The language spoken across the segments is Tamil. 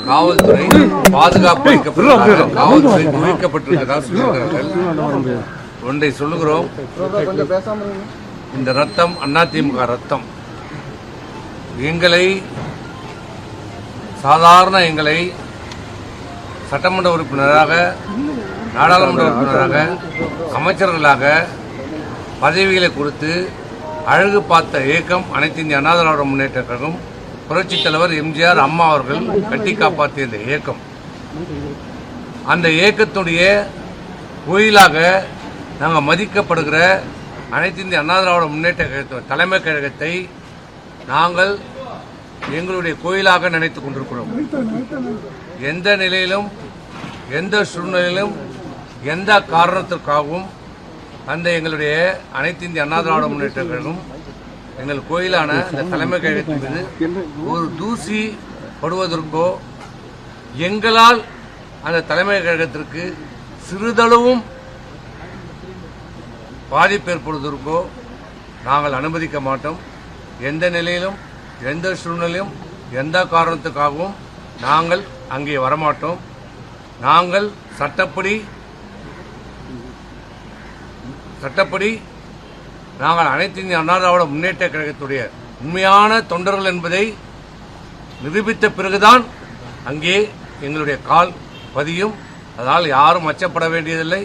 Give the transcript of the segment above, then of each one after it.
காவல்துறை பாதுகாப்பு அளிக்கப்பட்டிருக்கிறார்கள், காவல்துறை குவிக்கப்பட்டிருக்கிறதாக சொல்லுகிறார்கள். ஒன்றை சொல்லுகிறோம், இந்த ரத்தம் அதிமுக ரத்தம். எங்களை சட்டமன்ற உறுப்பினராக, நாடாளுமன்ற உறுப்பினராக, அமைச்சர்களாக பதவிகளை கொடுத்து அழகு பார்த்த இயக்கம் அனைத்து இந்திய அண்ணா திராவிட முன்னேற்ற கழகம். புரட்சித் தலைவர் எம்ஜிஆர் அம்மா அவர்கள் கட்டி காப்பாற்றிய இந்த இயக்கம், அந்த இயக்கத்துடைய கோயிலாக நாங்கள் மதிக்கப்படுகிற அனைத்து இந்திய அண்ணா திராவிட முன்னேற்ற கழக தலைமை கழகத்தை நாங்கள் எங்களுடைய கோயிலாக நினைத்துக் கொண்டிருக்கிறோம். எந்த நிலையிலும், எந்த சூழ்நிலையிலும், எந்த காரணத்திற்காகவும் அந்த எங்களுடைய அனைத்து இந்திய அண்ணா திராவிட முன்னேற்ற கழகம் எங்கள் கோயிலான இந்த தலைமை கழகத்தின் மீது ஒரு தூசி படுவதற்கோ, எங்களால் அந்த தலைமை கழகத்திற்கு சிறிதளவும் பாதிப்பு ஏற்படுவதற்கோ நாங்கள் அனுமதிக்க மாட்டோம். எந்த நிலையிலும், எந்த சூழ்நிலையும், எந்த காரணத்துக்காகவும் நாங்கள் அங்கே வரமாட்டோம். நாங்கள் சட்டப்படி நாங்கள் அனைத்து இந்திய அண்ணா திராவிட முன்னேற்ற கழகத்துடைய உண்மையான தொண்டர்கள் என்பதை நிரூபித்த பிறகுதான் அங்கே எங்களுடைய கால் பதியும். அதனால் யாரும் அச்சப்பட வேண்டியதில்லை,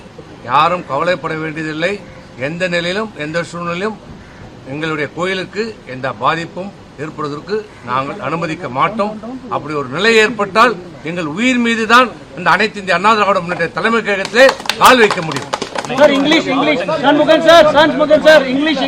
யாரும் கவலைப்பட வேண்டியதில்லை. எந்த நிலையிலும், எந்த சூழ்நிலையும் எங்களுடைய கோயிலுக்கு எந்த பாதிப்பும் ஏற்படுவதற்கு நாங்கள் அனுமதிக்க மாட்டோம். அப்படி ஒரு நிலை ஏற்பட்டால் எங்கள் உயிர் மீதுதான் இந்த அனைத்து இந்திய அண்ணா திராவிட முன்னேற்ற தலைமை கழகத்திலே கால் வைக்க முடியும். Sir, English. Shanmugam sir, English.